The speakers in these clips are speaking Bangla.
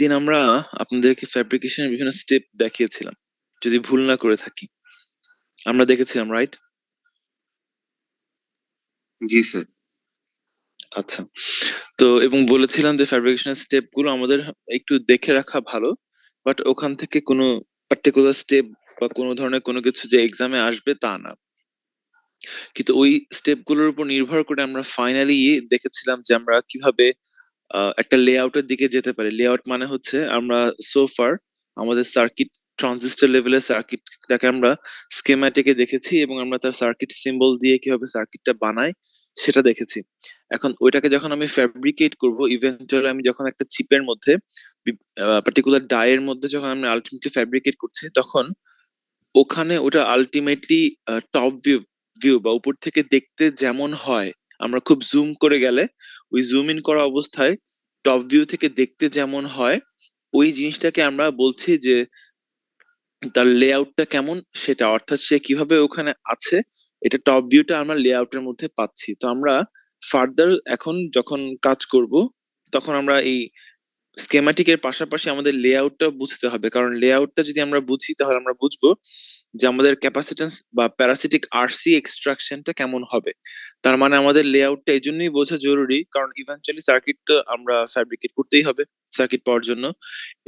দিন আমরা আপনাদেরকে ফ্যাব্রিকেশনের বিভিন্ন স্টেপ দেখিয়েছিলাম, যদি ভুল না করে থাকি। আমরা দেখেছিলাম, রাইট? জি স্যার। আচ্ছা। তো এবং বলেছিলাম যে ফ্যাব্রিকেশনের স্টেপ গুলো আমাদের একটু দেখে রাখা ভালো, বাট ওখান থেকে কোনো পার্টিকুলার স্টেপ বা কোনো ধরনের কোনো কিছু যে এক্সামে আসবে তা না। কিন্তু ওই স্টেপ গুলোর উপর নির্ভর করে আমরা ফাইনালি দেখেছিলাম যে আমরা কিভাবে একটা লেআউটের দিকে যেতে পারি। লেআউট মানে হচ্ছে আমরা সোফার আমাদের সার্কিট ট্রানজিস্টর লেভেলের সার্কিটটাকে আমরা স্কেম্যাটিকে দেখেছি এবং আমরা তার সার্কিট সিম্বল দিয়ে কিভাবে সার্কিটটা বানাই সেটা দেখেছি। এখন ওইটাকে যখন আমি ফ্যাব্রিকেট করব, ইভেন্চুয়ালি আমি যখন একটা চিপের মধ্যে পার্টিকুলার ডায়ের মধ্যে যখন আমি আলটিমেটলি ফ্যাব্রিকেট করছি, তখন ওখানে ওটা আলটিমেটলি টপ ভিউ ভিউ বা উপর থেকে দেখতে যেমন হয়, আমরা খুব জুম করে গেলে ওই জুম ইন করা অবস্থায় টপ ভিউ থেকে দেখতে যেমন হয়, ওই জিনিসটাকে আমরা বলছি যে তার লেআউটটা কেমন সেটা, অর্থাৎ সে কিভাবে ওখানে আছে, এটা টপ ভিউটা আমরা লেআউটের মধ্যে পাচ্ছি। তো আমরা ফার্দার এখন যখন কাজ করব, তখন আমরা এই স্কেমাটিকের পাশাপাশি আমাদের লেআউটটা বুঝতে হবে, কারণ লেআউটটা যদি আমরা বুঝি তাহলে আমরা বুঝবো যে আমাদের ক্যাপাসিট্যান্স বা প্যারাসিটিক আরসি এক্সট্রাকশনটা কেমন হবে। তার মানে আমাদের লেআউটটা এই জন্যই বোঝা জরুরি, কারণ ইভেন্চুয়ালি সার্কিট তো আমরা ফ্যাব্রিকেট করতেই হবে সার্কিট পাওয়ার জন্য।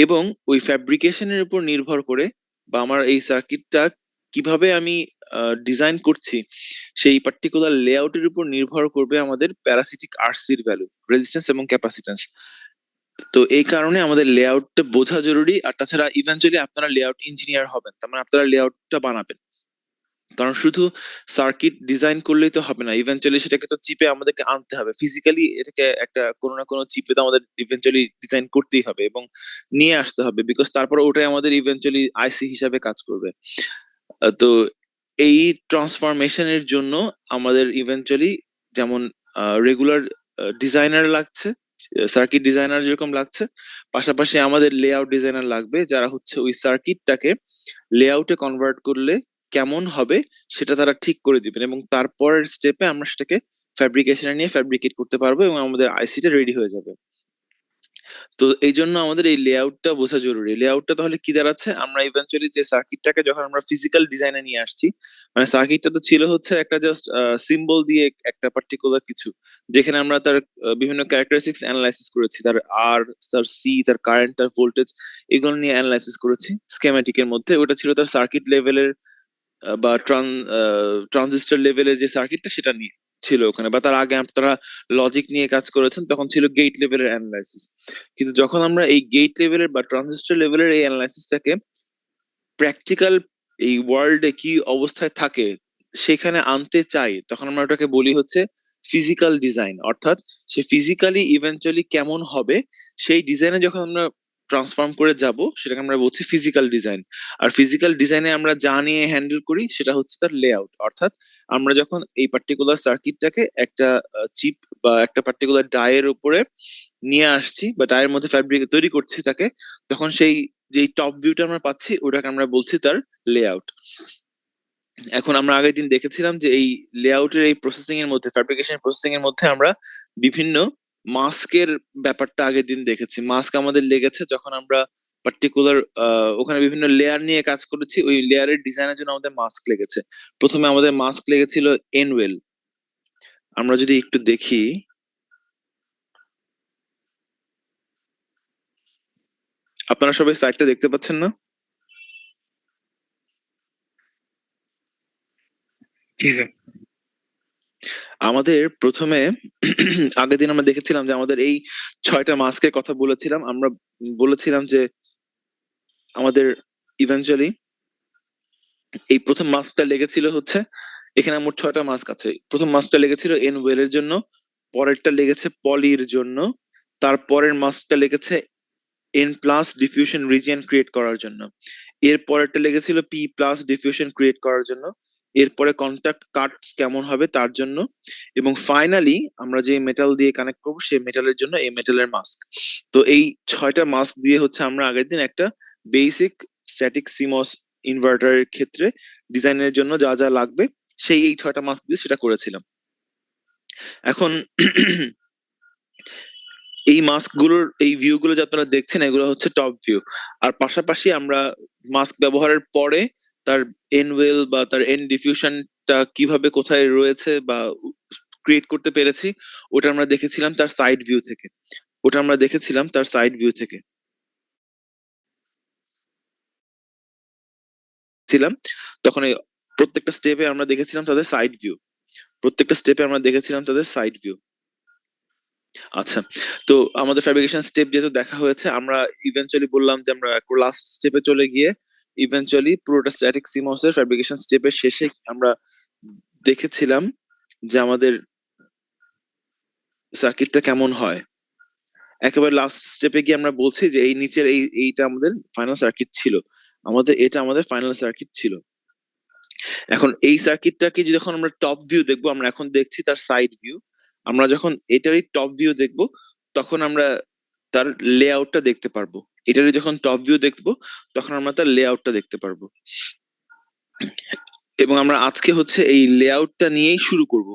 এবং ওই ফ্যাব্রিকেশনের উপর নির্ভর করে বা আমার এই সার্কিটটা কিভাবে আমি ডিজাইন করছি, সেই পার্টিকুলার লেআউটের উপর নির্ভর করবে আমাদের প্যারাসিটিক আরসির ভ্যালু, রেজিস্ট্যান্স এবং ক্যাপাসিট্যান্স। তো এই কারণে আমাদের লেআউটটা বোঝা জরুরি। আর তাছাড়া ইভেন্চুয়ালি আপনারা লেআউট ইঞ্জিনিয়ার হবেন, তার মানে আপনারা লেআউটটা বানাবেন। কারণ শুধু সার্কিট ডিজাইন করলেই তো হবে না, ইভেন্চুয়ালি সেটাকে তো চিপে আমাদেরকে আনতে হবে, ফিজিক্যালি এটাকে একটা কোনো না কোনো চিপে তো আমাদের ইভেন্চুয়ালি ডিজাইন করতেই হবে এবং নিয়ে আসতে হবে, বিকজ তারপর ওটাই আমাদের ইভেন্চুয়ালি আইসি হিসাবে কাজ করবে। তো এই ট্রান্সফরমেশনের জন্য আমাদের ইভেন্চুয়ালি যেমন রেগুলার ডিজাইনার লাগছে, সার্কিট ডিজাইনার যেরকম লাগছে, পাশাপাশি আমাদের লেআউট ডিজাইনার লাগবে, যারা হচ্ছে ওই সার্কিটটাকে লেআউটে কনভার্ট করলে কেমন হবে সেটা তারা ঠিক করে দিবেন, এবং তারপরের স্টেপে আমরা সেটাকে ফ্যাব্রিকেশনে নিয়ে ফ্যাব্রিকেট করতে পারবো এবং আমাদের আইসিটা রেডি হয়ে যাবে। তো এই জন্য আমাদের এই লেআউটটা বোঝা জরুরি। লেআউটটা তাহলে কি দাঁড়াচ্ছে, আমরা ইভেন্চুয়ালি যে সার্কিটটাকে যখন আমরা ফিজিক্যাল ডিজাইনে নিয়ে আসছি, মানে সার্কিটটা তো ছিল হচ্ছে একটা জাস্ট সিম্বল দিয়ে একটা পার্টিকুলার কিছু, যেখানে আমরা তার বিভিন্ন ক্যারেক্টারিস্টিক্স অ্যানালাইসিস করেছি, তার আর, তার সি, তার কারেন্ট, তার ভোল্টেজ, এগুলো নিয়ে অ্যানালাইসিস করেছি স্কেম্যাটিকের মধ্যে। ওটা ছিল তার সার্কিট লেভেলের বা ট্রানজিস্টর লেভেলের যে সার্কিটটা সেটা নিয়ে ছিল ওখানে, বা তার আগে আপনারা লজিক নিয়ে কাজ করেছেন, তখন ছিল গেট লেভেলের অ্যানালাইসিস। কিন্তু যখন আমরা এই গেট লেভেলের বা ট্রানজিস্টর লেভেলের এই অ্যানালাইসিসটাকে প্র্যাকটিক্যাল এই ওয়ার্ল্ডে কি অবস্থায় থাকে সেখানে আনতে চাই, তখন আমরা ওটাকে বলি হচ্ছে ফিজিক্যাল ডিজাইন। অর্থাৎ সে ফিজিক্যালি ইভেন্চুয়ালি কেমন হবে সেই ডিজাইনে যখন আমরা ট্রান্সফর্ম করে যাব, সেটাকে আমরা বলছি ফিজিক্যাল ডিজাইন। আর ফিজিক্যাল ডিজাইনে আমরা যা নিয়ে হ্যান্ডেল করি সেটা হচ্ছে তার লেআউট। অর্থাৎ আমরা যখন এই পার্টিকুলার সার্কিটটাকে একটা চিপ বা একটা পার্টিকুলার ডায়ের উপরে নিয়ে আসছি বা ডায়ের মধ্যে ফ্যাব্রিক তৈরি করছি তাকে, তখন সেই যে টপ ভিউটা আমরা পাচ্ছি ওটাকে আমরা বলছি তার লেআউট। এখন আমরা আগের দিন দেখেছিলাম যে এই লেআউটের এই প্রসেসিং এর মধ্যে, ফ্যাব্রিকেশন প্রসেসিং এর মধ্যে আমরা বিভিন্ন মাস্কের ব্যাপারটা আগের দিন দেখেছি। মাস্ক আমাদের লেগেছে যখন আমরা পার্টিকুলার ওখানে বিভিন্ন লেয়ার নিয়ে কাজ করেছি, ওই লেয়ারের ডিজাইনের জন্য আমাদের মাস্ক লেগেছে। প্রথমে আমাদের মাস্ক লেগেছিল এনওয়েল। আমরা যদি একটু দেখি, আপনারা সবাই সাইটটা দেখতে পাচ্ছেন না? জি স্যার। আমাদের প্রথমে আগের দিন আমরা দেখেছিলাম যে আমাদের এই 6টা মাস্কের কথা বলেছিলাম। আমরা বলেছিলাম যে আমাদের ইভেন্চুয়ালি এই প্রথম মাস্কটা লেগেছিল হচ্ছে, এখানে মোট 6টা মাস্ক আছে। প্রথম মাস্কটা লেগেছিল এন ওয়েলের জন্য, পরেরটা লেগেছে পলির জন্য, তারপরের মাস্কটা লেগেছে N plus diffusion region create করার জন্য, এর পরেরটা লেগেছিল পি প্লাস ডিফিউশন ক্রিয়েট করার জন্য, এরপরে কন্টাক্ট কাটস কেমন হবে তার জন্য, এবং ফাইনালি আমরা যে মেটাল দিয়ে কানেক্ট করবো সেই মেটালের জন্য এই মেটালের মাস্ক। তো এই 6টা মাস্ক দিয়ে হচ্ছে আমরা আগের দিন একটা বেসিক স্ট্যাটিক সিমস ইনভার্টারের ক্ষেত্রে ডিজাইনের জন্য যা যা লাগবে সেই এই 6টা মাস্ক দিয়ে সেটা করেছিলাম। এখন এই মাস্ক গুলোর এই ভিউ গুলো যে আপনারা দেখছেন এগুলো হচ্ছে টপ ভিউ। আর পাশাপাশি আমরা মাস্ক ব্যবহারের পরে তার এনওয়েল বা তার এন ডিফিউশনটা কিভাবে কোথায় রয়েছে বা ক্রিয়েট করতে পেরেছি ওটা আমরা দেখেছিলাম তার সাইড ভিউ থেকে। ছিলাম তখন এই প্রত্যেকটা স্টেপে আমরা দেখেছিলাম তাদের সাইড ভিউ। আচ্ছা, তো আমাদের ফ্যাব্রিকেশন স্টেপ যেহেতু দেখা হয়েছে, আমরা ইভেনচুয়ালি বললাম যে আমরা লাস্ট স্টেপে চলে গিয়ে ইভেনচুয়ালি পুরোটা স্ট্যাটিক সিমস এর ফ্যাব্রিকেশন স্টেপের শেষে আমরা দেখেছিলাম যে আমাদের সার্কিটটা কেমন হয়। একেবারে লাস্ট স্টেপে গিয়ে আমরা বলছি যে এই নিচের এইটা আমাদের ফাইনাল সার্কিট ছিল। এটা আমাদের ফাইনাল সার্কিট ছিল। এখন এই সার্কিটটাকে যখন আমরা টপ ভিউ দেখবো, আমরা এখন দেখছি তার সাইড ভিউ। আমরা যখন এটারই টপ ভিউ দেখবো তখন আমরা তার লেআউটটা দেখতে পারবো। এটারই যখন টপ ভিউ দেখবো তখন আমরা তার লেআউটটা দেখতে পারবো। এবং আমরা আজকে হচ্ছে এই লেআউটটা নিয়েই শুরু করব।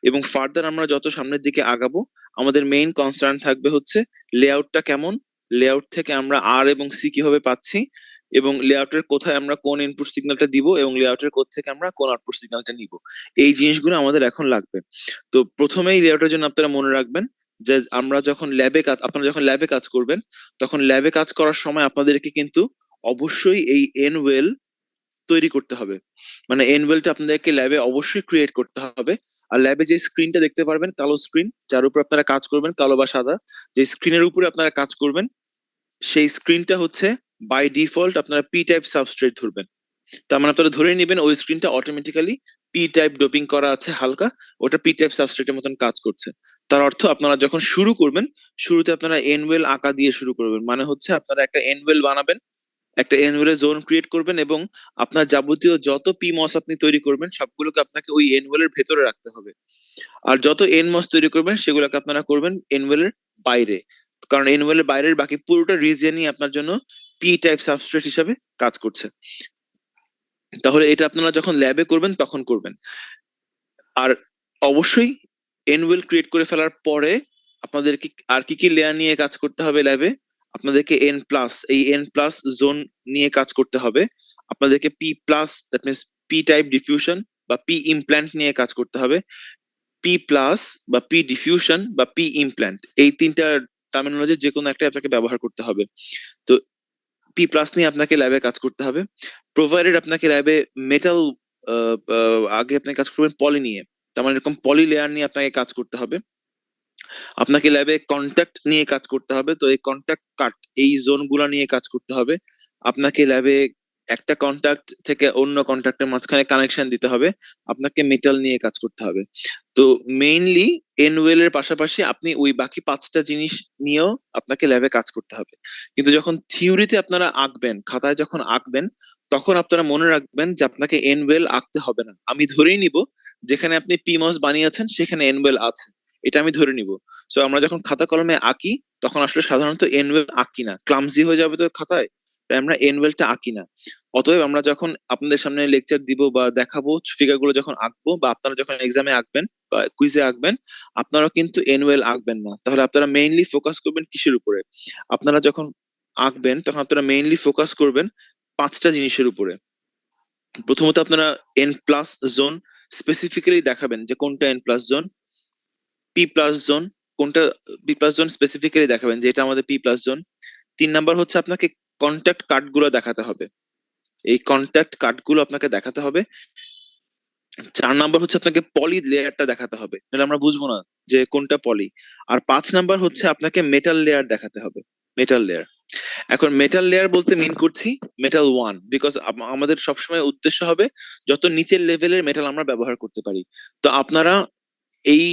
এবং ফার্দার আমরা যত সামনের দিকে আগাবো আমাদের মেইন কনসার্ন থাকবে হচ্ছে লেআউটটা কেমন, লেআউট থেকে আমরা আর এবং সি কিভাবে পাচ্ছি, এবং লেআউটের কোথায় আমরা কোন ইনপুট সিগন্যালটা দিব এবং লেআউটের কোথা থেকে আমরা কোন আউটপুট সিগন্যালটা নিব। এই জিনিসগুলো আমাদের এখন লাগবে। তো প্রথমেই লেআউটের জন্য আপনারা মনে রাখবেন যে আপনারা যখন ল্যাবে কাজ করবেন তখন ল্যাবে কাজ করার সময় আপনাদেরকে কিন্তু অবশ্যই এই এনওয়েল তৈরি করতে হবে। মানে এনওয়েলটা আপনাদেরকে ল্যাবে অবশ্যই ক্রিয়েট করতে হবে। আর ল্যাবে যে স্ক্রিনটা দেখতে পারবেন, কালো স্ক্রিন যার উপর আপনারা কাজ করবেন, কালো বা সাদা যে স্ক্রিনের উপরে আপনারা কাজ করবেন, সেই স্ক্রিনটা হচ্ছে বাই ডিফল্ট আপনারা পি টাইপ সাবস্ট্রেট ধরবেন। তার মানে আপনারা ধরে নেবেন ওই স্ক্রিনটা অটোমেটিক্যালি পি টাইপ ডোপিং করা আছে হালকা, ওটা পি টাইপ সাবস্ট্রেটের মতন কাজ করছে। তার অর্থ আপনারা যখন শুরু করবেন শুরুতে আপনারা এনওয়েল আঁকা দিয়ে শুরু করবেন। মানে হচ্ছে আপনারা একটা এনওয়েল বানাবেন, একটা এনওয়েল জোন ক্রিয়েট করবেন এবং আপনার যাবতীয় যত পিমস আপনি তৈরি করবেন সবগুলোকে আপনাকে ওই এনওয়েল এর ভেতরে রাখতে হবে। আর যত এনমস তৈরি করবেন সেগুলোকে আপনারা করবেন এনওয়েল এর বাইরে, কারণ এনওয়েল এর বাইরের বাকি পুরোটা রিজিয়নই আপনার জন্য পি টাইপ সাবস্ট্রেট হিসাবে কাজ করছে। তাহলে এটা আপনারা যখন ল্যাবে করবেন তখন করবেন। আর অবশ্যই এনওয়েল ক্রিয়েট করে ফেলার পরে আপনাদেরকে আর কি কি লেয়ার নিয়ে কাজ করতে হবে ল্যাবে, আপনাদেরকে এন প্লাস জোন নিয়ে কাজ করতে হবে। আপনাদেরকে P plus that means P type diffusion বা পি ইমপ্ল্যান্ট নিয়ে কাজ করতে হবে। পি প্লাস বা পি ডিফিউশন বা পি ইমপ্ল্যান্ট, এই তিনটা টার্মিনোলজি যে কোনো একটা আপনাকে ব্যবহার করতে হবে। তো পি প্লাস নিয়ে আপনাকে ল্যাবে কাজ করতে হবে। প্রোভাইডেড আপনাকে ল্যাবে মেটাল, আগে আপনি কাজ করবেন পলি নিয়ে, তার মানে এরকম পলি লেয়ার নিয়ে আপনাকে কাজ করতে হবে। আপনাকে ল্যাবে কন্টাক্ট নিয়ে কাজ করতে হবে, তো এই কন্টাক্ট কাট এই জোন গুলা নিয়ে কাজ করতে হবে। আপনাকে ল্যাবে একটা কন্টাক্ট থেকে অন্য কন্টাক্টের মাঝখানে কানেকশন দিতে হবে, আপনাকে মেটাল নিয়ে কাজ করতে হবে। তো মেইনলি এনওয়েল এর পাশাপাশি আপনি ওই বাকি পাঁচটা জিনিস নিয়েও আপনাকে ল্যাবে কাজ করতে হবে। কিন্তু যখন থিওরিতে আপনারা আঁকবেন, খাতায় যখন আঁকবেন তখন আপনারা মনে রাখবেন যে আপনাকে এনওয়েল আঁকতে হবে না। আমি ধরেই নিব যেখানে আপনি পিমস বানিয়েছেন সেখানে এনওয়েল আছে, এটা আমি ধরে নিব। সো আমরা যখন খাতা কলমে আঁকি তখন আসলে সাধারণত এনওয়েল আঁকি না, ক্লামজি হয়ে যাবে তো খাতায়, তাই আমরা এনওয়েলটা আঁকি না। অতএব আমরা যখন আপনাদের সামনে লেকচার দিব বা দেখাবো ফিগার গুলো যখন আঁকবো বা আপনারা যখন এক্সামে আঁকবেন বা কুইজে আঁকবেন, আপনারা কিন্তু এনওয়েল আঁকবেন না। তাহলে আপনারা মেইনলি ফোকাস করবেন কিসের উপরে? আপনারা যখন আঁকবেন তখন আপনারা মেইনলি ফোকাস করবেন পাঁচটা জিনিসের উপরে। প্রথমত আপনারা এন প্লাস জোন স্পেসিফিক্যালি দেখাবেন যে কোনটা N plus zone, P plus zone কোনটা, পি প্লাস জোন স্পেসিফিক্যালি দেখাবেন যে এটা আমাদের পি প্লাস জোন। 3 নাম্বার হচ্ছে আপনাকে কন্ট্যাক্ট কার্ড গুলো দেখাতে হবে, এই কন্ট্যাক্ট কার্ড গুলো আপনাকে দেখাতে হবে। 4 নাম্বার হচ্ছে আপনাকে পলি লেয়ারটা দেখাতে হবে, নাহলে আমরা বুঝবো না যে কোনটা পলি। আর 5 নাম্বার হচ্ছে আপনাকে মেটাল লেয়ার দেখাতে হবে, মেটাল লেয়ার। এখন মেটাল লেয়ার বলতে মিন করছি মেটাল ওয়ান, বিকজ আমাদের সবসময় উদ্দেশ্য হবে যত নিচের লেভেলের মেটাল আমরা ব্যবহার করতে পারি। তো আপনারা এই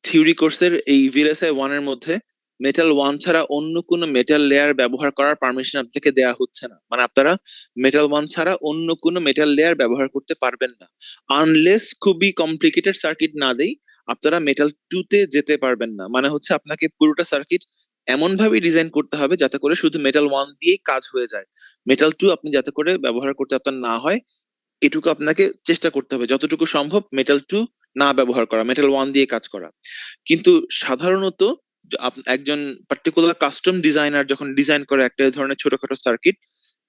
থিওরি কোর্সের এই ভিএলএসআই 1 এর মধ্যে মেটাল 1 ছাড়া অন্য কোনো মেটাল লেয়ার ব্যবহার করার পারমিশন আপনাকে দেয়া হচ্ছে না। মানে আপনারা মেটাল 1 ছাড়া অন্য কোনো মেটাল লেয়ার ব্যবহার করতে পারবেন না, আনলেস খুবই কমপ্লিকেটেড সার্কিট না দেই আপনারা মেটাল 2 তে যেতে পারবেন না। মানে হচ্ছে আপনাকে পুরোটা সার্কিট এমন ভাবে ডিজাইন করতে হবে যাতে করে শুধু মেটাল 1 দিয়েই কাজ হয়ে যায়, মেটাল 2 আপনি যাতে করে ব্যবহার করতে আপনার না হয় এটুকু আপনাকে চেষ্টা করতে হবে যতটুকু সম্ভব মেটাল 2 না ব্যবহার করা, মেটাল 1 দিয়ে কাজ করা। কিন্তু সাধারণত একজন পার্টিকুলার কাস্টম ডিজাইনার যখন ডিজাইন করে একটা ধরনের ছোটখাটো সার্কিট,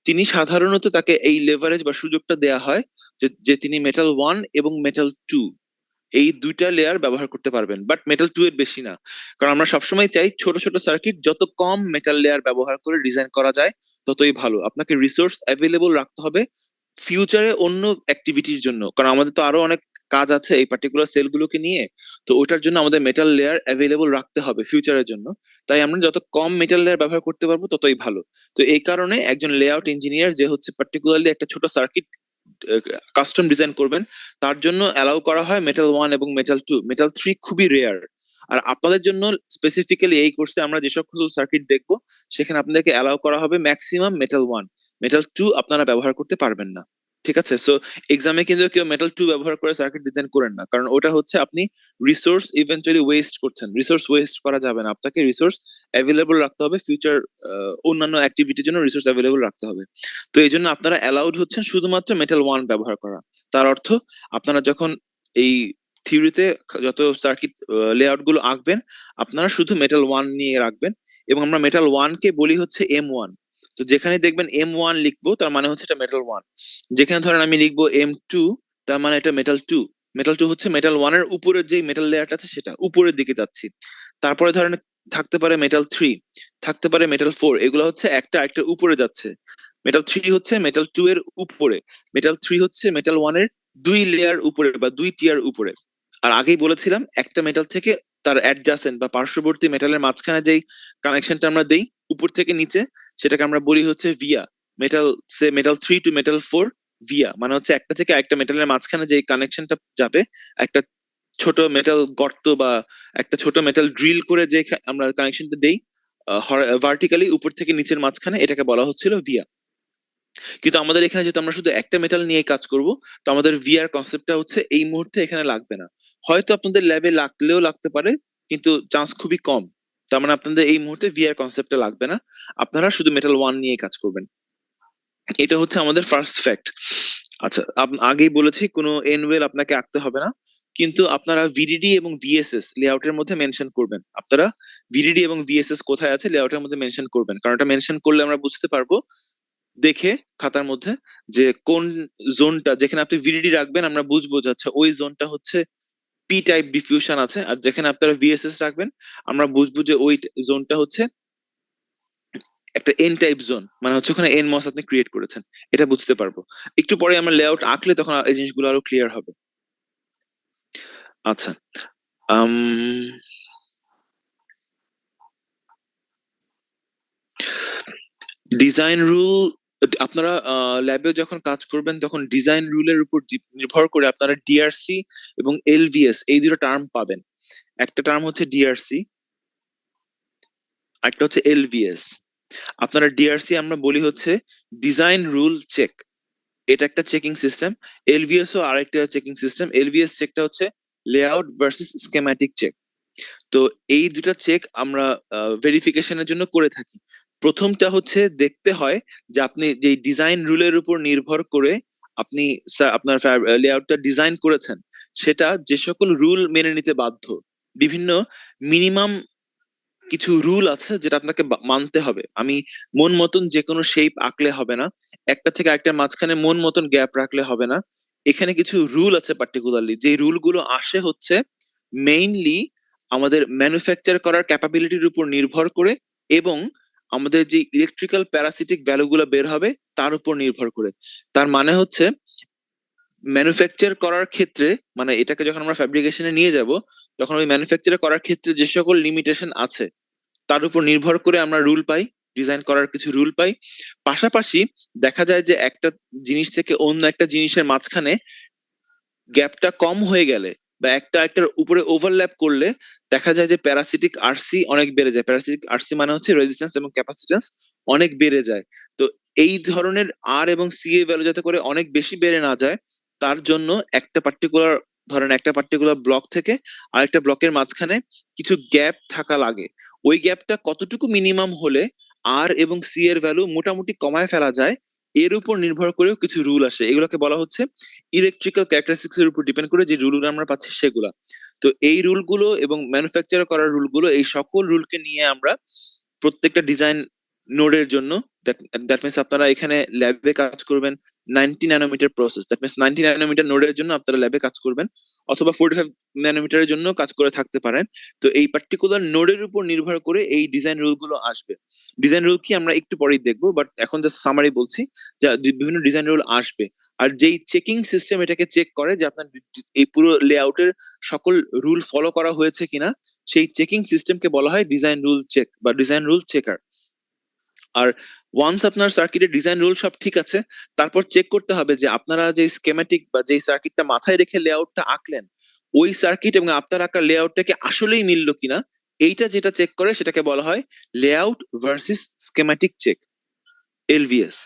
তিনি সাধারণত তাকে এই লেভারেজ বা সুযোগটা দেয়া হয় যে তিনি মেটাল 1 এবং মেটাল 2 এই দুইটা লেয়ার ব্যবহার করতে পারবেন, বাট মেটাল 2 এর বেশি না। কারণ আমরা সবসময় চাই ছোট ছোট সার্কিট যত কম মেটাল লেয়ার ব্যবহার করে ডিজাইন করা যায় ততই ভালো। আপনাকে রিসোর্স অ্যাভেলেবল রাখতে হবে ফিউচারে অন্য অ্যাক্টিভিটির জন্য, কারণ আমাদের তো আরো অনেক কাজ আছে এই পার্টিকুলার সেলগুলোকে নিয়ে। তো ওটার জন্য আমাদের মেটাল লেয়ার অ্যাভেলেবল রাখতে হবে ফিউচারের জন্য। তাই আমরা যত কম মেটাল লেয়ার ব্যবহার করতে পারবো ততই ভালো। তো এই কারণে একজন লেআউট ইঞ্জিনিয়ার যে হচ্ছে পার্টিকুলারলি একটা ছোট সার্কিট কাস্টম ডিজাইন করবেন, তার জন্য অ্যালাউ করা হয় মেটাল 1 এবং মেটাল 2। মেটাল 3 খুবই রেয়ার। আর আপনাদের জন্য স্পেসিফিক্যালি এই কোর্সে আমরা যে সকল সার্কিট দেখবো সেখানে আপনাদেরকে অ্যালাউ করা হবে ম্যাক্সিমাম মেটাল 1। মেটাল 2 আপনারা ব্যবহার করতে পারবেন না। ঠিক আছে? সো এক্সামে কিন্তু কেউ মেটাল 2 ব্যবহার করে সার্কিট ডিজাইন করেন না, কারণ ওটা হচ্ছে আপনি রিসোর্স ইভেন্চুয়ালি ওয়েস্ট করছেন। রিসোর্স ওয়েস্ট করা যাবে না, আপনাকে রিসোর্স অ্যাভেলেবল রাখতে হবে ফিউচার অন্যান্য অ্যাক্টিভিটির জন্য রিসোর্স অ্যাভেলেবল রাখতে হবে। তো এই জন্য আপনারা অ্যালাউড হচ্ছেন শুধুমাত্র মেটাল 1 ব্যবহার করা। তার অর্থ আপনারা যখন এই থিওরিতে যত সার্কিট লেআউট গুলো আঁকবেন আপনারা শুধু মেটাল 1 নিয়ে রাখবেন, এবং আমরা মেটাল 1 কে বলি হচ্ছে M1। তো যেখানে দেখবেন M1 লিখবো তার মানে হচ্ছে এটা মেটাল 1। যেখানে ধরেন আমি লিখবো M2 তার মানে এটা মেটাল 2। মেটাল 2 হচ্ছে মেটাল 1 এর উপরের যে মেটাল লেয়ারটা আছে সেটা উপরের দিকে যাচ্ছি। তারপরে ধরেন থাকতে পারে মেটাল 3, থাকতে পারে মেটাল 4, এগুলো হচ্ছে একটা আরেকটার উপরে যাচ্ছে। মেটাল 3 হচ্ছে মেটাল 2 এর উপরে, মেটাল 3 হচ্ছে মেটাল 1 এর 2 লেয়ার উপরে বা 2 টিয়ার উপরে। আর আগেই বলেছিলাম একটা মেটাল থেকে তার অ্যাডজাসেন্ট বা পার্শ্ববর্তী মেটালের মাঝখানে যেই কানেকশনটা আমরা দেই উপর থেকে নিচে, সেটাকে আমরা বলি হচ্ছে via. Metal metal 3 to metal 4 via মানে হচ্ছে একটা থেকে একটা মেটালের মাঝখানে যে কানেকশনটা যাবে, একটা ছোট মেটাল গর্ত বা একটা ছোট মেটাল ড্রিল করে যে আমরা কানেকশনটা দেই ভার্টিক্যালি উপর থেকে নিচের মাঝখানে, এটাকে বলা হচ্ছিল ভিয়া। কিন্তু আমাদের এখানে যেহেতু আমরা শুধু একটা মেটাল নিয়ে কাজ করব, তো আমাদের ভিআর কনসেপ্টটা হচ্ছে এই মুহূর্তে এখানে লাগবে না। হয়তো আপনাদের ল্যাবে লাগলেও লাগতে পারে, কিন্তু চান্স খুবই কম। তার মানে আপনাদের এই মুহূর্তে ভিআর কনসেপ্টটা লাগবে না, আপনারা শুধু মেটাল 1 নিয়ে কাজ করবেন। এটা হচ্ছে আমাদের ফার্স্ট ফ্যাক্ট। আচ্ছা, আগেই বলেছি কোনো এনওয়েল আপনাকে আঁকতে হবে না, কিন্তু আপনারা ভিডিডি এবং ভিএসএস লেআউটের মধ্যে মেনশন করবেন। আপনারা ভিডিডি এবং ভিএসএস কোথায় আছে লেআউটের মধ্যে মেনশন করবেন, কারণ এটা মেনশন করলে আমরা বুঝতে পারবো দেখে খাতার মধ্যে যে কোন জোনটা যেখানে আপনি ভিডিডি রাখবেন আমরা বুঝবো যে আচ্ছা ওই জোনটা হচ্ছে পি টাইপ ডিফিউশন আছে, আর যেখানে আপনারা ভিএসএস রাখবেন আমরা বুঝবো যে ওই জোনটা হচ্ছে একটা এন টাইপ জোন, মানে হচ্ছে ওখানে এন মস আপনি ক্রিয়েট করেছেন। এটা বুঝতে পারবো একটু পরে আমরা লেআউট আঁকলে, তখন এই জিনিসগুলো আরো ক্লিয়ার হবে। আচ্ছা, ডিজাইন রুল, আপনারা ল্যাবে যখন কাজ করবেন তখন ডিজাইন রুলের উপর নির্ভর করে আপনারা ডিআরসি এবং এলভিএস এই দুটো টার্ম পাবেন। একটা টার্ম হচ্ছে ডিআরসি, একটা হচ্ছে এলভিএস। আপনারা ডিআরসি আমরা বলি হচ্ছে ডিজাইন রুল চেক, এটা একটা চেকিং সিস্টেম। এলভিএস ও আরেকটা চেকিং সিস্টেম। এলভিএস চেকটা হচ্ছে লেআউট ভার্সেস স্কেম্যাটিক চেক। তো এই দুটা চেক আমরা ভেরিফিকেশনের জন্য করে থাকি। প্রথমটা হচ্ছে দেখতে হয় যে আপনি যে ডিজাইন রুলের উপর নির্ভর করে আপনি আপনার লেআউটটা ডিজাইন করেছেন সেটা যে সকল রুল মেনে নিতে বাধ্য। বিভিন্ন মিনিমাম কিছু রুল আছে যেটা আপনাকে মানতে হবে। আমি মন মতন যে কোনো শেপ আঁকলে হবে না, একটা থেকে আরেকটার মাঝখানে মন মতন গ্যাপ রাখলে হবে না। এখানে কিছু রুল আছে পার্টিকুলারলি, যে রুল গুলো আসে হচ্ছে মেইনলি আমাদের ম্যানুফ্যাকচার করার ক্যাপাবিলিটির উপর নির্ভর করে, এবং আমাদের যে ইলেকট্রিক্যাল প্যারাসিটিক ভ্যালু গুলো বের হবে তার উপর নির্ভর করে। তার মানে হচ্ছে ম্যানুফ্যাকচার করার ক্ষেত্রে, মানে এটাকে যখন আমরা ফ্যাব্রিকেশনে নিয়ে যাব তখন ওই ম্যানুফ্যাকচার করার ক্ষেত্রে যে সকল লিমিটেশন আছে তার উপর নির্ভর করে আমরা রুল পাই, ডিজাইন করার কিছু রুল পাই। পাশাপাশি দেখা যায় যে একটা জিনিস থেকে অন্য একটা জিনিসের মাঝখানে গ্যাপটা কম হয়ে গেলে বা একটা একটার উপরে ওভারল্যাপ করলে দেখা যায় যে প্যারাসিটিক আরসি অনেক বেড়ে যায়। প্যারাসিটিক আরসি মানে হচ্ছে রেজিস্ট্যান্স এবং ক্যাপাসিট্যান্স অনেক বেড়ে যায়। তো এই ধরনের আর এবং সি এর ভ্যালু যাতে করে অনেক বেশি বেড়ে না যায়, তার জন্য একটা পার্টিকুলার, ধরেন একটা পার্টিকুলার ব্লক থেকে আরেকটা ব্লকের মাঝখানে কিছু গ্যাপ থাকা লাগে। ওই গ্যাপটা কতটুকু মিনিমাম হলে আর এবং সি এর ভ্যালু মোটামুটি কমায় ফেলা যায়, এর উপর নির্ভর করেও কিছু রুল আসে। এগুলোকে বলা হচ্ছে ইলেকট্রিক্যাল ক্যারেক্টারিস্টিক্স এর উপর ডিপেন্ড করে যে রুলগুলো আমরা পাচ্ছি সেগুলা। তো এই রুলগুলো এবং ম্যানুফ্যাকচার করার রুলগুলো, এই সকল রুলকে নিয়ে আমরা প্রত্যেকটা ডিজাইন নোডের জন্য, দ্যাট মিনস আপনারা এখানে ল্যাবে কাজ করবেন 90 nanometre process, that means 90 nanometre নোডের জন্য আপনারা ল্যাবে কাজ করবেন, অথবা 45 ন্যানোমিটারের জন্য কাজ করে থাকতে পারেন। তো এই পার্টিকুলার নোডের উপর নির্ভর করে এই ডিজাইন রুল গুলো আসবে। ডিজাইন রুল কি আমরা একটু পরেই দেখবো, বাট এখন জাস্ট সামারি বলছি যে বিভিন্ন ডিজাইন রুল আসবে। আর যেই চেকিং সিস্টেম এটাকে চেক করে যে আপনার এই পুরো লেআউটের সকল রুল ফলো করা হয়েছে কিনা, সেই চেকিং সিস্টেমকে বলা হয় ডিজাইন রুল চেক বা ডিজাইন রুল চেকার। আর ওয়ান্স আপনার সার্কিটের ডিজাইন রুল সব ঠিক আছে, তারপর চেক করতে হবে যে আপনারা যে স্কেমেটিক বা যে সার্কিটটা মাথায় রেখে লেআউটটা আঁকলেন, ওই সার্কিট এবং আপনার আঁকা লেআউটটাকে আসলেই মিললো কিনা। এইটা যেটা চেক করে সেটাকে বলা হয় layout versus schematic check, LVS.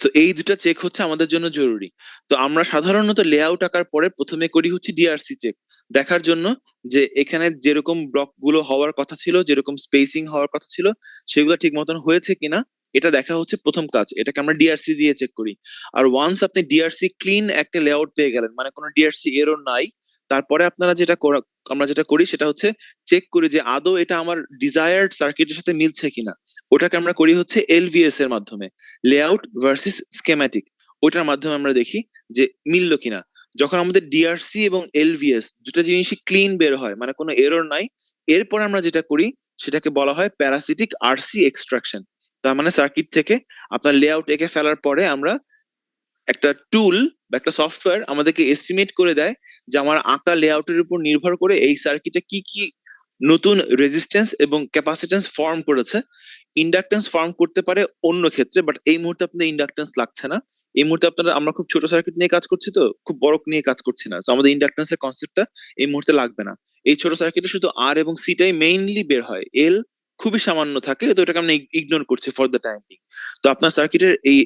তো এই দুটো চেক হচ্ছে আমাদের জন্য জরুরি। তো আমরা সাধারণত লেআউট আঁকার পরে প্রথমে করি হচ্ছে ডিআরসি চেক, দেখার জন্য যে এখানে যেরকম ব্লক গুলো হওয়ার কথা ছিল, যেরকম স্পেসিং হওয়ার কথা ছিল, সেগুলো ঠিক মতন হয়েছে কিনা এটা দেখা হচ্ছে প্রথম কাজ। এটাকে আমরা ডিআরসি দিয়ে চেক করি। আর ওয়ান্স আপনি ডিআরসি ক্লিন একটা লেআউট পেয়ে গেলেন, মানে কোনো ডিআরসি এরর নাই, তারপরে আপনারা আমরা যেটা করি সেটা হচ্ছে চেক করি যে আদৌ এটা আমার ডিজায়ার্ড সার্কিটের সাথে মিলছে কিনা। ওটাকে আমরা করি হচ্ছে এলভিএস এর মাধ্যমে, লেআউট ভার্সেস স্কেম্যাটিক। ওটার মাধ্যমে আমরা দেখি যে মিললো কিনা। যখন আমাদের ডিআরসি এবং এলভিএস দুটো জিনিসই ক্লিন বের হয়, মানে কোনো এরর নাই, এরপর আমরা যেটা করি সেটাকে বলা হয় প্যারাসিটিক আরসি এক্সট্রাকশন। তার মানে সার্কিট থেকে আপনার লেআউট এঁকে ফেলার পরে আমরা একটা টুল বা একটা সফটওয়্যার আমাদেরকে এস্টিমেট করে দেয় যে আমার আঁকা লেআউটের উপর নির্ভর করে এই সার্কিটে কি কি নতুন রেজিস্ট্যান্স এবং ক্যাপাসিট্যান্স ফর্ম করেছে। ইন্ডাকটেন্স ফর্ম করতে পারে অন্য ক্ষেত্রে, বাট এই মুহূর্তে আপনাদের ইন্ডাকটেন্স লাগছে না। এই মুহূর্তে আমরা খুব ছোট সার্কিট নিয়ে কাজ করছি, তো খুব বড় নিয়ে কাজ করছি না, তো আমাদের ইন্ডাকটেন্স এর কনসেপ্টটা এই মুহূর্তে লাগবে না। এই ছোট সার্কিটে শুধু আর এবং সিটাই মেইনলি বের হয়, এল খুবই সামান্য থাকে, তো এটাকে আমরা ইগনোর করছি ফর দ্য টাইম বিং। তো আপনার সার্কিটের এই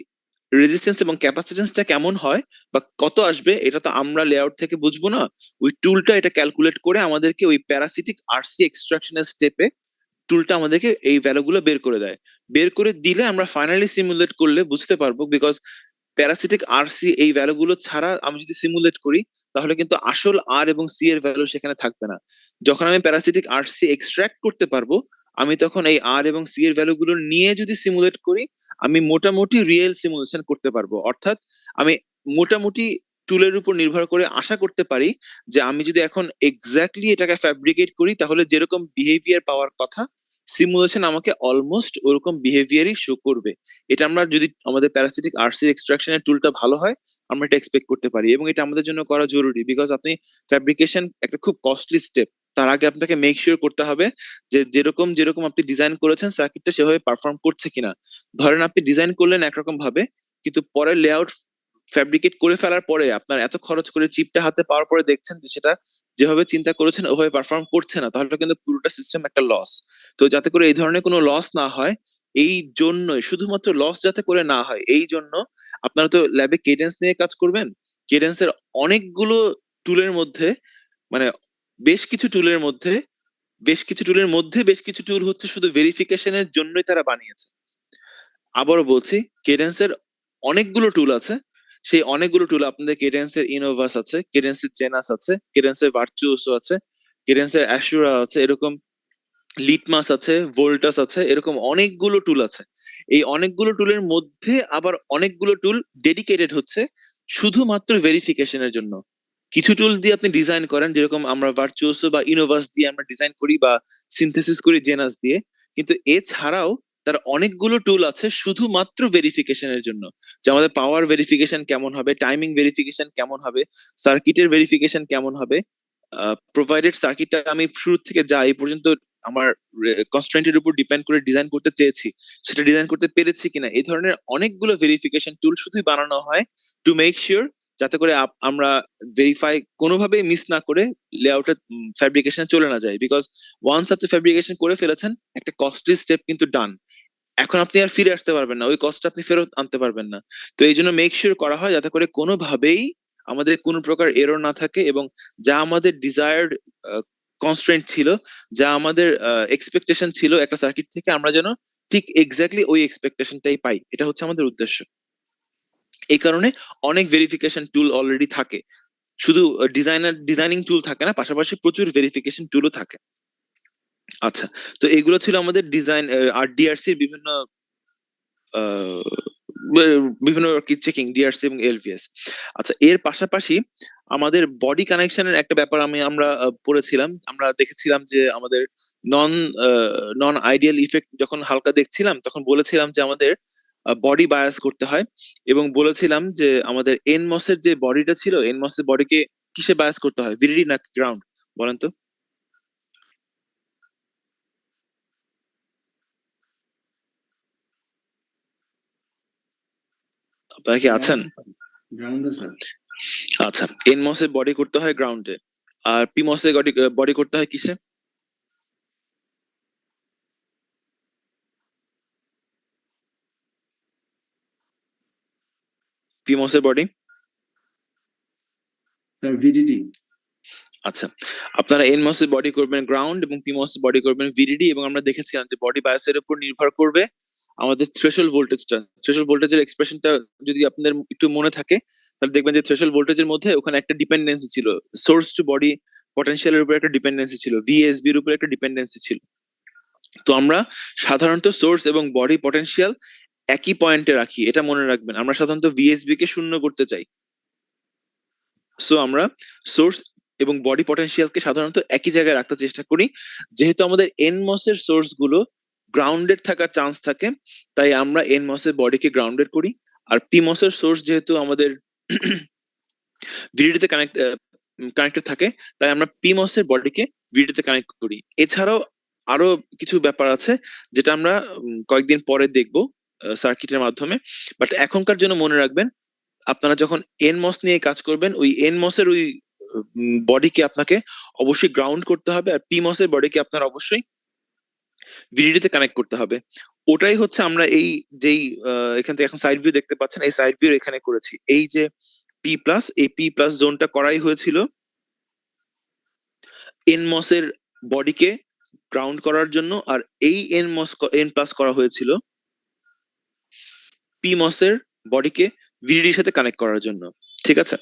রেজিস্ট্যান্স এবং ক্যাপাসিট্যান্সটা কেমন হয় বা কত আসবে, এটা তো আমরা লেআউট থেকে বুঝবো না। ওই টুলটা এটা ক্যালকুলেট করে আমাদেরকে ওই প্যারাসিটিক আরসি এক্সট্রাকশনের স্টেপে টুলটা আমাদেরকে এই ভ্যালুগুলো বের করে দেয়। বের করে দিলে আমরা ফাইনালি সিমুলেট করলে বুঝতে পারবো, বিকজ প্যারাসিটিক আরসি এই ভ্যালুগুলো ছাড়া আমি যদি সিমুলেট করি তাহলে কিন্তু আসল আর এবং সি এর ভ্যালু সেখানে থাকবে না। যখন আমি প্যারাসিটিক আরসি এক্সট্রাক্ট করতে পারবো, আমি তখন এই আর এবং সি এর ভ্যালুগুলো নিয়ে যদি সিমুলেট করি, আমি মোটামুটি রিয়েল সিমুলেশন করতে পারবো। অর্থাৎ আমি মোটামুটি টুলের উপর নির্ভর করে আশা করতে পারি যে আমি যদি এখন এক্স্যাক্টলি এটাকে ফ্যাব্রিকেট করি তাহলে যেরকম বিহেভিয়ার পাওয়ার কথা, সিমুলেশন আমাকে অলমোস্ট ওরকম বিহেভিয়ারই শো করবে। এটা আমরা যদি আমাদের প্যারাসিটিক আরসি এক্সট্রাকশনের টুলটা ভালো হয়, আমরা এটা এক্সপেক্ট করতে পারি, এবং এটা আমাদের জন্য করা জরুরি, বিকজ আপনি ফ্যাব্রিকেশন একটা খুব কস্টলি স্টেপ। তার আগে আপনাকে মেক শিওর করতে হবে যে যেরকম যেরকম আপনি ডিজাইন করেছেন সার্কিটটা সেভাবে পারফর্ম করছে কিনা। ধরেন আপনি ডিজাইন করলেন একরকম ভাবে, কিন্তু পরে লেআউট ফ্যাব্রিকেট করে ফেলার পরে আপনার এত খরচ করে চিপটা হাতে পাওয়ার পরে দেখছেন যে সেটা যেভাবে চিন্তা করেছেন ওভাবে পারফর্ম করছে না, তাহলে কিন্তু পুরোটা সিস্টেম একটা লস। তো যাতে করে এই ধরনের কোনো লস না হয়, এই জন্যই, শুধুমাত্র লস যাতে করে না হয় এই জন্য, আপনারা তো ল্যাবে কেডেন্স নিয়ে কাজ করবেন। কেডেন্সের অনেকগুলো টুলের মধ্যে, মানে বেশ কিছু টুলের মধ্যে বেশ কিছু টুল হচ্ছে শুধু ভেরিফিকেশনের জন্যই তারা বানিয়েছে। আবারও বলছি, কেডেন্সের অনেকগুলো টুল আছে। সেই অনেকগুলো টুল আপনাদের কেডেন্সের ইনোভাস আছে, কেডেন্সের জেনাস আছে, কেডেন্সের ভার্চুওসো আছে, কেডেন্সের অ্যাশুরা আছে, এরকম লিটমাস আছে, ভোল্টাস আছে, এরকম অনেকগুলো টুল আছে। এই অনেকগুলো টুলের মধ্যে আবার অনেকগুলো টুল ডেডিকেটেড হচ্ছে শুধুমাত্র ভেরিফিকেশনের জন্য। কিছু টুল দিয়ে আপনি ডিজাইন করেন, যেরকম আমরা ভার্চুওসো বা ইনোভাস দিয়ে আমরা ডিজাইন করি বা সিনথেসিস করি জেনাস দিয়ে, কিন্তু এছাড়াও তার অনেকগুলো টুল আছে শুধুমাত্র ভেরিফিকেশনের জন্য, যে আমাদের পাওয়ার ভেরিফিকেশন কেমন হবে, টাইমিং ভেরিফিকেশন কেমন হবে, সার্কিটের ভেরিফিকেশন কেমন হবে, প্রোভাইডেড সার্কিটটা আমি শুরু থেকে যা এই পর্যন্ত আমার কনস্ট্রেন্টের উপর ডিপেন্ড করে ডিজাইন করতে চেয়েছি সেটা ডিজাইন করতে পেরেছি কিনা। এই ধরনের অনেকগুলো ভেরিফিকেশন টুল শুধুই বানানো হয় টু মেক শিওর, যাতে করে আমরা ভেরিফাই কোনোভাবেই মিস না করে লেআউটের ফ্যাব্রিকেশন চলে না যায়। বিকজ ওয়ান্স আপনি ফ্যাব্রিকেশন করে ফেলেছেন, একটা কস্টলি স্টেপ কিন্তু ডান। এখন আপনি আর ফিরে আসতে পারবেন না, ওই কস্ট আপনি ফেরত আনতে পারবেন না। তো এই জন্য মেক শিওর করা হয় যাতে করে কোনোভাবেই আমাদের কোনো প্রকার এরর না থাকে, এবং যা আমাদের ডিজায়ার্ড কনস্ট্রেন্ট ছিল, যা আমাদের এক্সপেকটেশন ছিল একটা সার্কিট থেকে, আমরা যেন ঠিক এক্স্যাক্টলি ওই এক্সপেকটেশনটাই পাই। এটা হচ্ছে আমাদের উদ্দেশ্য। এই কারণে অনেক ভেরিফিকেশন টুল অলরেডি থাকে। শুধু ডিজাইনিং টুল থাকে না, পাশাপাশি প্রচুর ভেরিফিকেশন টুলও থাকে। আচ্ছা, তো এগুলো ছিল আমাদের ডিজাইন আর ডিআরসির বিভিন্ন আহ, বিভিন্ন চেকিং ডিআরসি এবং এলভিএস। আচ্ছা, এর পাশাপাশি আমাদের বডি কানেকশনের একটা ব্যাপার আমরা পড়েছিলাম। আমরা দেখেছিলাম যে আমাদের নন নন আইডিয়াল ইফেক্ট যখন হালকা দেখছিলাম, তখন বলেছিলাম যে আমাদের বডি বায়াস করতে হয়, এবং বলেছিলাম যে আমাদের এনমসের যে বডিটা ছিল, এনমসের বডিকে কিসে বায়াস করতে হয়, ভিডিডি না গ্রাউন্ড? বলেন তো। আপনারা কি আছেন? গ্রাউন্ডে স্যার। আচ্ছা, এনমসের বডি করতে হয় গ্রাউন্ডে, আর পিমসের বডি করতে হয় কিসে? পিমসের বডি। Sir VDD. আচ্ছা, আপনারা এনমস এর বডি করবেন গ্রাউন্ড এবং পিমস এর বডি করবেন ভিডিডি, এবং আমরা দেখেছিলাম যে বডি বায়াসের উপর নির্ভর করবে আমাদের থ্রেশহোল্ড ভোল্টেজটা। থ্রেশহোল্ড ভোল্টেজের এক্সপ্রেশনটা যদি আপনাদের একটু মনে থাকে, তাহলে দেখবেন যে থ্রেশহোল্ড ভোল্টেজের মধ্যে ওখানে একটা ডিপেন্ডেন্সি ছিল, সোর্স টু বডি পটেনশিয়ালের উপর একটা ডিপেন্ডেন্সি ছিল, ভিএসবি এর উপর একটা ডিপেন্ডেন্সি ছিল। তো আমরা সাধারণত সোর্স এবং বডি পটেনশিয়াল একই পয়েন্টে রাখি, এটা মনে রাখবেন। আমরা সাধারণত ভিএসবি কে শূন্য করতে চাই। সো আমরা সোর্স এবং বডি পটেনশিয়ালকে সাধারণত একই জায়গায় রাখতে চেষ্টা করি। যেহেতু আমাদের এনমস এর সোর্স গুলো গ্রাউন্ডেড থাকার চান্স থাকে, তাই আমরা এনমস এর বডিকে গ্রাউন্ডেড করি। আর পিমস এর সোর্স যেহেতু আমাদের ভিডিডিতে কানেক্টেড থাকে, তাই আমরা পিমস এর বডিকে ভিডিডিতে কানেক্ট করি। এছাড়াও আরো কিছু ব্যাপার আছে, যেটা আমরা কয়েকদিন পরে দেখবো সার্কিটের মাধ্যমে। বাট এখনকার জন্য মনে রাখবেন, আপনারা যখন এনমস নিয়ে কাজ করবেন, ওই এনমস এর ওই বডিকে আপনাকে অবশ্যই গ্রাউন্ড করতে হবে, আর পিমস এর বডিকে আপনার অবশ্যই ভিডিডিতে কানেক্ট করতে হবে। ওটাই হচ্ছে আমরা এই যেই এখান থেকে এখন সাইড ভিউ দেখতে পাচ্ছেন, এই সাইড ভিউ এখানে করেছি। এই যে পি প্লাস, এই পি প্লাস জোনটা করাই হয়েছিল এনমস এর বডিকে গ্রাউন্ড করার জন্য, আর এই এন প্লাস করা হয়েছিল পিমস এর বডিকে ভিডিডির সাথে কানেক্ট করার জন্য। ঠিক আছে?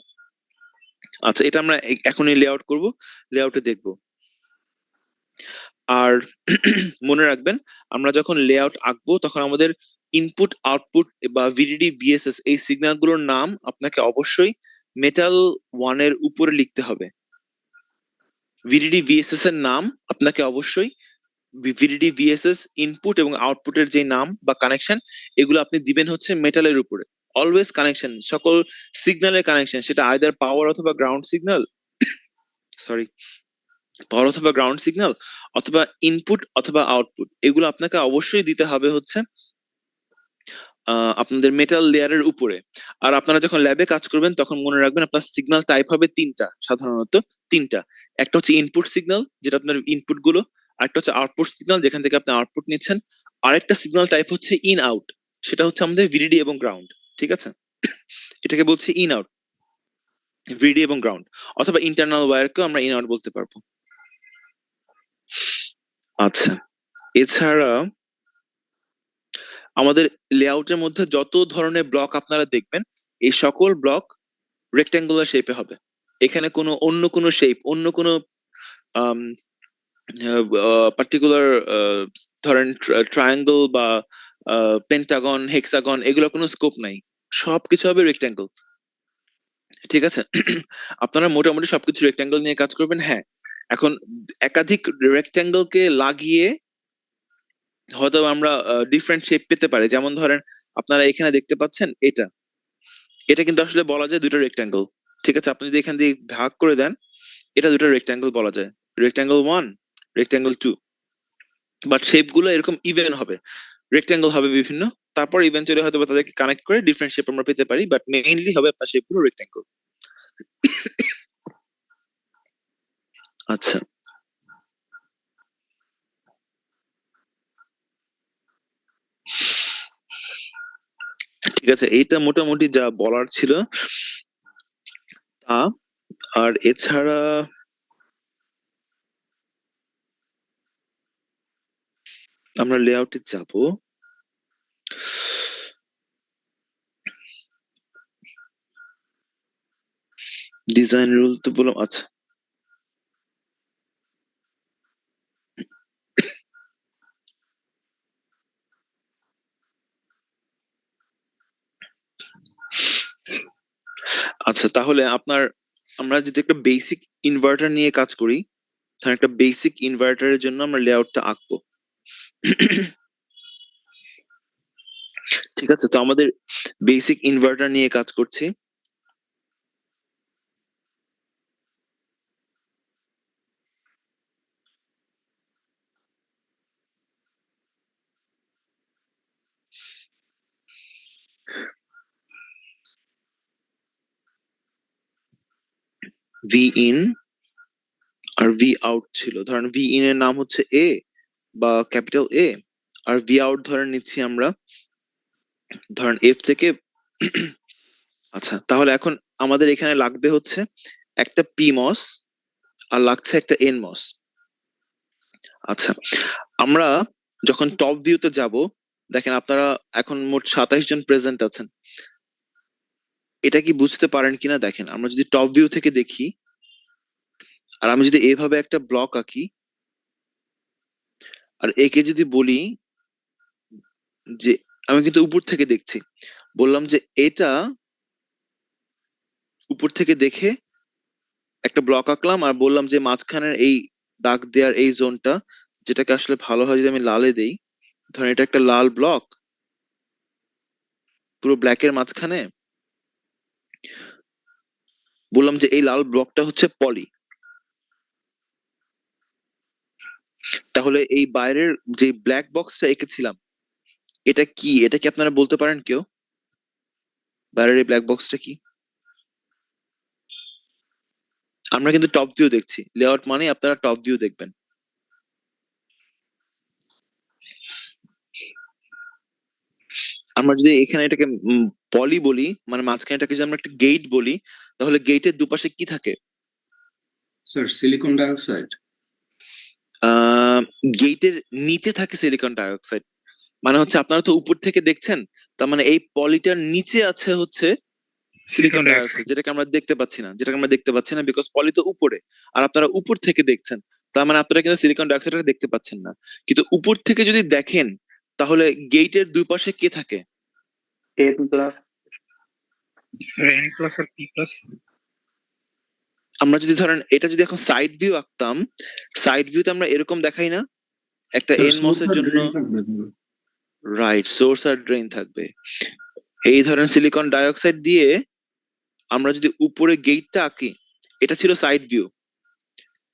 আচ্ছা, এটা আমরা এখনই লেআউট করব, লেআউটে দেখবো। আর মনে রাখবেন, আমরা যখন লেআউট আঁকবো তখন আমাদের ইনপুট আউটপুট বা ভিডিডি ভিএসএস এই সিগন্যাল গুলোর নাম আপনাকে অবশ্যই মেটাল ওয়ান এর উপরে লিখতে হবে। ভিডিডি ভিএসএস এর নাম আপনাকে অবশ্যই ভিডিডি ভিএসএস ইনপুট এবং আউটপুটের যে নাম বা কানেকশন, এগুলো আপনি দিবেন হচ্ছে মেটালের উপরে। অলওয়েজ কানেকশন, সকল সিগন্যালের কানেকশন, সেটা আইদার পাওয়ার অথবা গ্রাউন্ড সিগন্যাল, সরি, পাওয়ার অথবা গ্রাউন্ড সিগন্যাল, অথবা ইনপুট অথবা আউটপুট, এগুলো আপনাকে অবশ্যই দিতে হবে হচ্ছে আপনাদের মেটাল লেয়ারের উপরে। আর আপনারা যখন ল্যাবে কাজ করবেন তখন মনে রাখবেন আপনার সিগন্যাল টাইপ হবে তিনটা, সাধারণত তিনটা। একটা হচ্ছে ইনপুট সিগন্যাল, যেটা আপনার ইনপুট গুলো। আরেকটা হচ্ছে আউটপুট সিগন্যাল, যেখান থেকে আপনি আউটপুট নিচ্ছেন। আরেকটা সিগন্যাল টাইপ হচ্ছে ইন আউট, সেটা হচ্ছে আমাদের ভিডিডি এবং গ্রাউন্ড। ঠিক আছে? এটাকে বলছে ইন আউট, ভিডিডি এবং গ্রাউন্ড, অথবা ইন্টারনাল ওয়্যারকেও আমরা ইন আউট বলতে পারবো। আচ্ছা, এছাড়া আমাদের লেআউটের মধ্যে যত ধরনের ব্লক আপনারা দেখবেন, এই সকল ব্লক রেক্ট্যাঙ্গুলার শেপে হবে। এখানে কোনো অন্য কোনো শেপ, অন্য কোনো পার্টিকুলার ধরেন ট্রায়াঙ্গেল বা পেন্টাগন, হেক্সাগন, এগুলো কোনো স্কোপ নাই। সবকিছু হবে রেক্ট্যাঙ্গেল। ঠিক আছে? আপনারা মোটামুটি সবকিছু রেক্ট্যাঙ্গেল নিয়ে কাজ করবেন। হ্যাঁ, এখন একাধিক রেক্ট্যাঙ্গেলকে লাগিয়ে হয়তো আমরা ডিফারেন্ট শেপ পেতে পারি। যেমন ধরেন, আপনারা এখানে দেখতে পাচ্ছেন এটা, এটা কিন্তু আসলে বলা যায় দুটো রেক্ট্যাঙ্গেল। ঠিক আছে? আপনি যদি এখান দিয়ে ভাগ করে দেন, এটা দুটো রেক্ট্যাঙ্গেল বলা যায়, rectangle one, rectangle two. But shape গুলো এরকম ইভেন হবে, রেক্ট্যাঙ্গেল হবে বিভিন্ন। তারপর ইভেন্চুয়ালি হয়তো বা তাদেরকে কানেক্ট করে ডিফারেন্ট শেপ আমরা পেতে পারি, বাট মেইনলি হবে আপনার শেপ গুলো রেক্ট্যাঙ্গেল। আচ্ছা, ঠিক আছে, এইটা মোটামুটি যা বলার ছিল তা। আর এছাড়া আমরা লেআউটে যাব। ডিজাইন রুল তো বললাম, আচ্ছা। আচ্ছা, তাহলে আমরা যদি একটা বেসিক ইনভার্টার নিয়ে কাজ করি, তাহলে একটা বেসিক ইনভার্টারের জন্য আমরা লেআউটটা আঁকবো। ঠিক আছে, তো আমাদের বেসিক ইনভার্টার নিয়ে কাজ করছি। ভি ইন আর ভি আউট ছিল, ধরেন ভি ইন এর নাম হচ্ছে এ বা ক্যাপিটাল এ, আর ভি আউট ধরে নিচ্ছি আমরা ধরেন এফ থেকে। আচ্ছা, তাহলে এখন আমাদের এখানে লাগবে হচ্ছে একটা পি মস আর লাগছে একটা এন মস। আচ্ছা, আমরা যখন টপ ভিউতে যাব, দেখেন আপনারা এখন মোট 27 জন প্রেজেন্ট আছেন। এটা কি বুঝতে পারেন কিনা দেখেন, আমরা যদি টপ ভিউ থেকে দেখি আর আমি যদি এভাবে একটা ব্লক আঁকি আর একে যদি বলি যে, আমি কিন্তু উপর থেকে দেখছি, বললাম যে এটা উপর থেকে দেখে একটা ব্লক আঁকলাম আর বললাম যে মাঝখানের এই দাগ দেওয়ার এই জোনটা, যেটাকে আসলে ভালো হয় যদি আমি লালে দেই, ধরেন এটা একটা লাল ব্লক পুরো ব্ল্যাকের মাঝখানে, বললাম যে এই লাল ব্লকটা হচ্ছে পলি। তাহলে এই বাইরের যে ব্ল্যাক বক্সটা এঁকেছিলাম, এটা কি, এটা কি আপনারা বলতে পারেন কেউ? বাইরের এই ব্ল্যাক বক্সটা কি? আমরা কিন্তু টপ ভিউ দেখছি, লেআউট মানে আপনারা টপ ভিউ দেখবেন। আমরা যদি এখানে এটাকে পলি বলি, মানে মাঝখানেটাকে যদি আমরা একটা গেট বলি, তাহলে গেটের দুপাশে কি থাকে? Sir silicon dioxide. গেটের নিচে থাকে সিলিকন ডাইঅক্সাইড। মানে হচ্ছে আপনারা তো উপর থেকে দেখছেন, তার মানে এই পলিটার নিচে আছে হচ্ছে সিলিকন ডাইঅক্সাইড, যেটাকে আমরা দেখতে পাচ্ছি না, বিকজ পলি তো উপরে, আর আপনারা উপর থেকে দেখছেন, তার মানে আপনারা কিন্তু সিলিকন ডাইঅক্সাইডকে দেখতে পাচ্ছেন না। কিন্তু উপর থেকে যদি দেখেন, তাহলে গেটের দুই পাশে কে থাকে? N plus, sir N plus আর পি প্লাস। আমরা যদি ধরেন এটা যদি এখন সাইড ভিউ আঁকতাম, সাইড ভিউতে আমরা এরকম দেখাই না, একটা স্যার এন সোর্স মসের আর জন্য, ড্রেন থাকবে তো। রাইট, সোর্স আর ড্রেন থাকবে। এই ধরেন সিলিকন ডাইঅক্সাইড দিয়ে আমরা যদি উপরে গেটটা আঁকি, এটা ছিল সাইড ভিউ,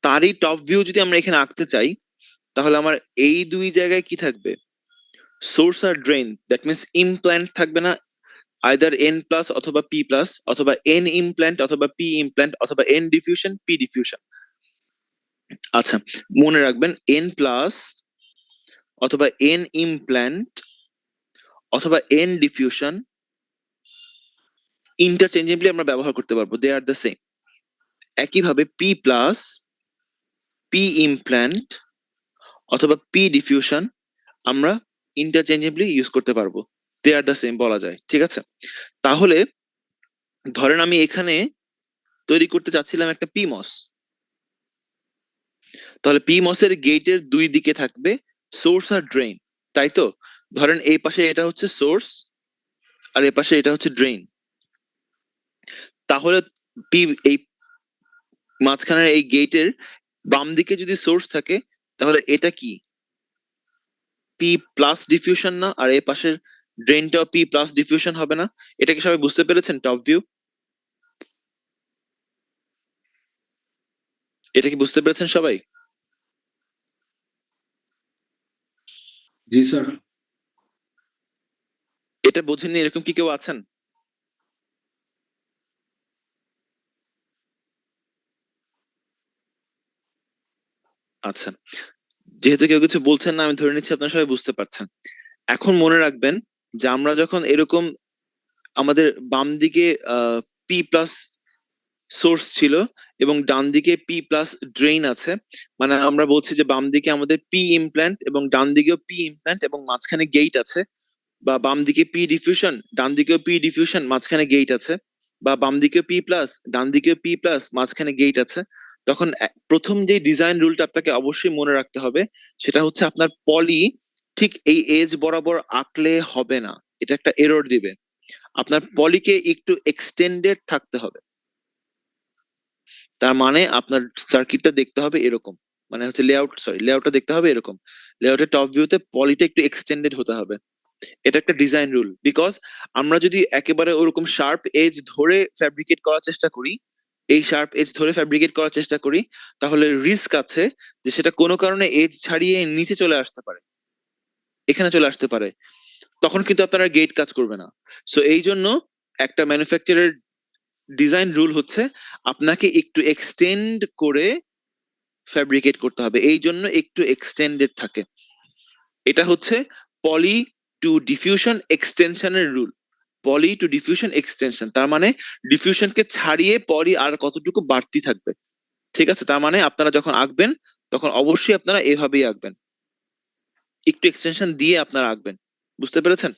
তারই টপ ভিউ যদি আমরা এখানে আঁকতে চাই, তাহলে আমার এই দুই জায়গায় কি থাকবে? সোর্স আর ড্রেন, দ্যাট মিনস ইমপ্ল্যান্ট থাকবে না, আইদার এন প্লাস অথবা পি প্লাস, অথবা এন ইমপ্ল্যান্ট অথবা পি ইমপ্ল্যান্ট, অথবা এন ডিফিউশন পি ডিফিউশন। আচ্ছা, মনে রাখবেন এন প্লাস অথবা এন ইমপ্ল্যান্ট অথবা এন ডিফিউশন ইন্টারচেঞ্জেবলি আমরা ব্যবহার করতে পারবো, দে আর দ্য সেম। একইভাবে পি প্লাস, পি ইমপ্ল্যান্ট অথবা পি ডিফিউশন আমরা ইন্টারচেঞ্জেবলি ইউজ করতে পারবো, দে আর দ্য সেম বলা যায়। ঠিক আছে, তাহলে ধরেন আমি এখানে তৈরি করতে চাচ্ছিলাম একটা পিমস, তাহলে পিমস এর গেটের দুই দিকে থাকবে সোর্স আর ড্রেন, তাই তো? ধরেন এই পাশে এটা হচ্ছে সোর্স আর এই পাশে এটা হচ্ছে ড্রেন। তাহলে পি এই মাঝখানের এই গেটের বাম দিকে যদি সোর্স থাকে, তাহলে এটা কি পি প্লাস ডিফিউশন না? আর এই পাশের ড্রেনটাও পি প্লাস ডিফিউশন হবে না? এটা কি সবাই বুঝতে পেরেছেন? টপ ভিউ, এটা কি বুঝতে পেরেছেন সবাই? জি স্যার। এটা বোঝেননি এরকম কি কেউ আছেন? আচ্ছা, যেহেতু কেউ কিছু বলছেন না, আমি ধরে নিচ্ছি আপনারা সবাই বুঝতে পারছেন। এখন মনে রাখবেন যে আমরা যখন এরকম আমাদের বাম দিকে পি প্লাস সোর্স ছিল এবং ডান দিকে পি প্লাস ড্রেন আছে, মানে আমরা বলছি যে বাম দিকে আমাদের পি ইমপ্ল্যান্ট এবং ডান দিকেও পি ইমপ্ল্যান্ট এবং মাঝখানে গেট আছে, বা বাম দিকে পি ডিফিউশন ডান দিকেও পি ডিফিউশন মাঝখানে গেট আছে। বা বাম দিকে পি প্লাস, ডান দিকে পি প্লাস, মাঝখানে গেট আছে, তখন প্রথম যে ডিজাইন রুলটা আপনাকে অবশ্যই মনে রাখতে হবে সেটা হচ্ছে আপনার পলি ঠিক এই এজ বরাবর আঁকলে হবে না, এটা একটা এরর দিবে। আপনার পলিকে একটু এক্সটেন্ডেড থাকতে হবে। তার মানে আপনার সার্কিটটা দেখতে হবে এরকম, মানে হচ্ছে লেআউটটা দেখতে হবে এরকম। লেআউটের টপ ভিউতে পলিটা একটু এক্সটেন্ডেড হতে হবে। এটা একটা ডিজাইন রুল। বিকজ আমরা যদি একেবারে ওরকম শার্প এজ ধরে ফ্যাব্রিকেট করার চেষ্টা করি, এই শার্প এজ ধরে ফ্যাব্রিকেট করার চেষ্টা করি, তাহলে রিস্ক আছে যে সেটা কোনো কারণে এজ ছাড়িয়ে নিচে চলে আসতে পারে, এখানে চলে আসতে পারে, তখন কিন্তু আপনারা গেট কাজ করবে না। সো এই জন্য একটা ম্যানুফ্যাকচারের ডিজাইন রুল হচ্ছে আপনাকে একটু এক্সটেন্ড করে ফ্যাব্রিকেট করতে হবে, এই জন্য একটু এক্সটেন্ডেড থাকে। এটা হচ্ছে পলি টু ডিফিউশন এক্সটেনশনের রুল। পলি টু ডিফিউশন এক্সটেনশন, তার মানে ডিফিউশনকে ছাড়িয়ে পলি আর কতটুকু বাড়তি থাকবে। ঠিক আছে, তার মানে আপনারা যখন আঁকবেন তখন অবশ্যই আপনারা এভাবেই আঁকবেন, একটু এক্সটেনশন দিয়ে আপনারা আঁকবেন। বুঝতে পেরেছেন?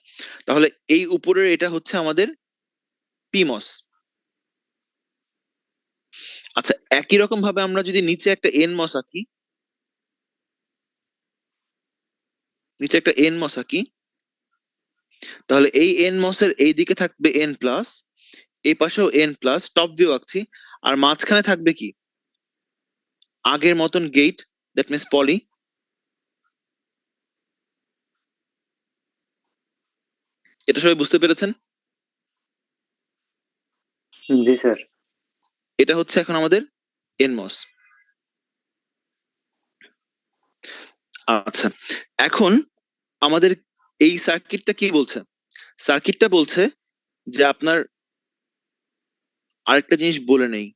তাহলে এই উপরের এটা হচ্ছে আমাদের পিমস। আচ্ছা, একই রকম ভাবে আমরা যদি নিচে একটা এনমস আঁকি, নিচে একটা এনমস আঁকি, তাহলে এই এনমস এর এই দিকে থাকবে এন প্লাস, এই পাশেও এন প্লাস, টপ ভিউ আঁকছি, আর মাঝখানে থাকবে কি আগের মতন গেট, দ্যাট মিনস পলি। এটা সবাই বুঝতে পেরেছেন? জি স্যার। এটা হচ্ছে এখন আমাদের এনমস। আচ্ছা, এখন আমাদের এই সার্কিটটা কি বলছে? সার্কিটটা বলছে যে আপনার আরেকটা জিনিস বলে নেই,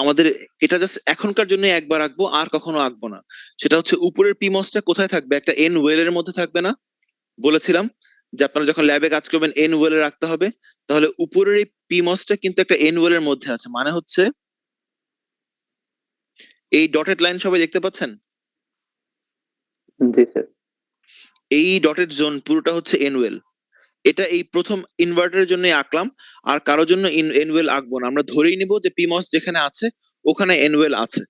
আমাদের এটা জাস্ট এখনকার জন্য একবার আঁকবো, আর কখনো আঁকবো না। সেটা হচ্ছে উপরের পিমসটা কোথায় থাকবে? একটা এন ওয়েলের মধ্যে থাকবে না? বলেছিলাম যে আপনারা যখন ল্যাবে কাজ করবেন এন ওয়েলে রাখতে হবে। তাহলে উপরের এই পিমসটা কিন্তু একটা এন ওয়েলের মধ্যে আছে, মানে হচ্ছে এই ডটেড লাইন সবাই দেখতে পাচ্ছেন? জি স্যার। এই ডটেড জোন পুরোটা হচ্ছে এনওয়েল। এটা এই প্রথম ইনভার্টারের জন্য আঁকলাম, আর কারোর জন্য এনওয়েল আঁকবো না। আমরা ধরেই নিব যে পিমস যেখানে আছে ওখানে এনওয়েল আছে,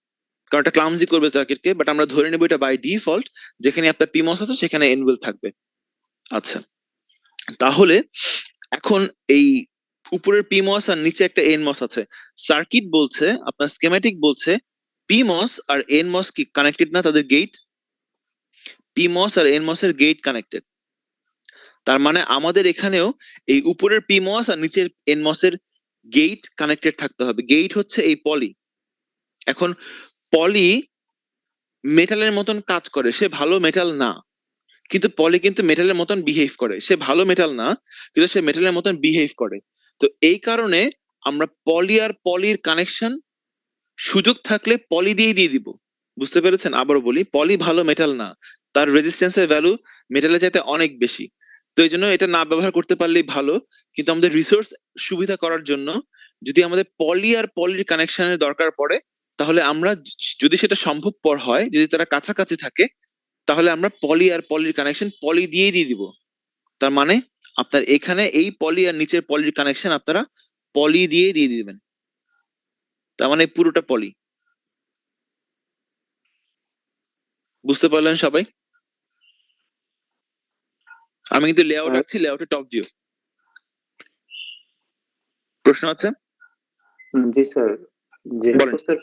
কারণ এটা ক্লামজি করবে সার্কিটকে, বাট আমরা ধরে নেব এটা বাই ডিফল্ট যেখানে আপনার পিমস আছে সেখানে এনওয়েল থাকবে। আচ্ছা, তাহলে এখন এই উপরের পিমস আর নিচে একটা এনমস আছে, সার্কিট বলছে, আপনার স্কেমেটিক বলছে পিমস আর এনমস কি কানেক্টেড না? তাদের গেট, পিমস আর এনমস এর গেট কানেক্টেড। তার মানে আমাদের এখানেও এই উপরের পিমস আর নিচের এনমস এর গেট কানেক্টেড থাকতে হবে। গেট হচ্ছে এই পলি। এখন পলি মেটালের মতন কাজ করে, সে ভালো মেটাল না, কিন্তু পলি কিন্তু মেটালের মতন বিহেভ করে। সে ভালো মেটাল না, কিন্তু সে মেটালের মতন বিহেভ করে। তো এই কারণে আমরা পলি আর পলির কানেকশন সুযোগ থাকলে পলি দিয়ে দিব। বুঝতে পেরেছেন? আবারও বলি, পলি ভালো মেটাল না, তার রেজিস্ট্যান্সের ভ্যালু মেটালের চাইতে অনেক বেশি। তো এই জন্য এটা না ব্যবহার করতে পারলেই ভালো। কিন্তু আমাদের রিসোর্স সুবিধা করার জন্য যদি আমাদের পলি আর পলির কানেকশনের দরকার পড়ে, তাহলে আমরা যদি সেটা সম্ভবপর হয়, যদি তারা কাছাকাছি থাকে, তাহলে আমরা পলি আর পলির কানেকশন পলি দিয়ে দিব। তার মানে আপনার এখানে এই পলি আর নিচের পলির কানেকশন আপনারা পলি দিয়ে দিবেন। তার মানে পুরোটা পলি। বুঝতে পারলেন সবাই? আমি কিন্তু লেআউট রাখছি, লেআউটের টপ ভিউ। প্রশ্ন আছে? জি স্যার। যেহেতু বলেন। স্যার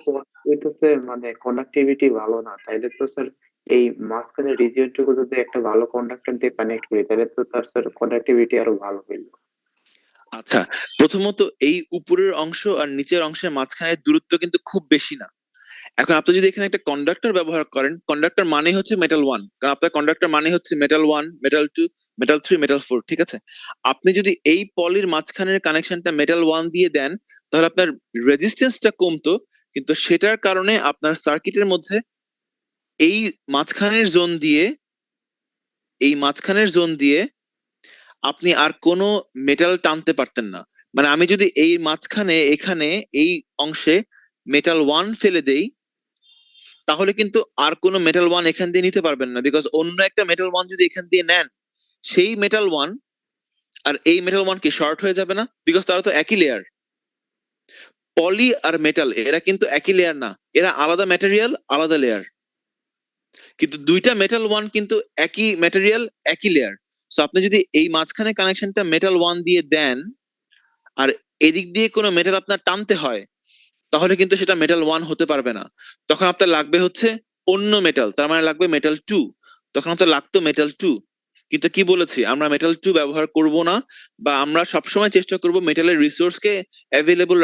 এটা স্যার মানে কন্ডাক্টিভিটি ভালো না, তাইলে তো স্যার এই মাঝখানে রিজিয়ন টুকু যদি একটা ভালো কন্ডাক্টর দিয়ে কানেক্ট করি তাহলে তো তার স্যার কন্ডাক্টিভিটি আরো ভালো হইলো। আচ্ছা, প্রথমত এই উপরের অংশ আর নিচের অংশের মাঝখানের দূরত্ব কিন্তু খুব বেশি না। এখন আপনি যদি এখানে একটা কন্ডাক্টর ব্যবহার করেন, কন্ডাক্টর মানে হচ্ছে মেটাল 1, কারণ আপনার কন্ডাক্টর মানে হচ্ছে মেটাল 1, মেটাল 2, মেটাল 3, মেটাল 4, ঠিক আছে? আপনি যদি এই পলির মাঝখানের কানেকশনটা মেটাল 1 দিয়ে দেন, তাহলে আপনার রেজিস্ট্যান্সটা কমতো, কিন্তু সেটার কারণে আপনার সার্কিটের মধ্যে এই মাঝখানের জোন দিয়ে, এই মাঝখানের জোন দিয়ে আপনি আর কোনো মেটাল টানতে পারতেন না। মানে আমি যদি এই মাঝখানে এখানে এই অংশে মেটাল 1 ফেলে দেই, তাহলে কিন্তু আর কোনো মেটাল 1 এখান দিয়ে নিতে পারবেন না, বিকজ অন্য একটা মেটাল 1 যদি এখান দিয়ে নেন, সেই মেটাল 1 আর এই মেটাল 1 কি শর্ট হয়ে যাবে না? বিকজ তারা তো একই লেয়ার। পলি আর মেটাল এরা কিন্তু একই লেয়ার না, এরা আলাদা ম্যাটেরিয়াল আলাদা লেয়ার, কিন্তু দুইটা মেটাল ওয়ান কিন্তু একই ম্যাটেরিয়াল একই লেয়ার। সো আপনি যদি এই মাঝখানে কানেকশনটা মেটাল ওয়ান দিয়ে দেন আর এদিক দিয়ে কোনো মেটাল আপনার টানতে হয়, তাহলে কিন্তু সেটা মেটাল ওয়ান হতে পারবে না। তখন আপনার লাগবে হচ্ছে অন্য মেটাল, তার মানে লাগবে মেটাল টু। তখন আপনার লাগতো মেটাল টু, কিন্তু কি বলেছি, আমরা মেটাল টু ব্যবহার করব না, বা আমরা সবসময় চেষ্টা করব মেটালের রিসোর্সকে অ্যাভেলেবল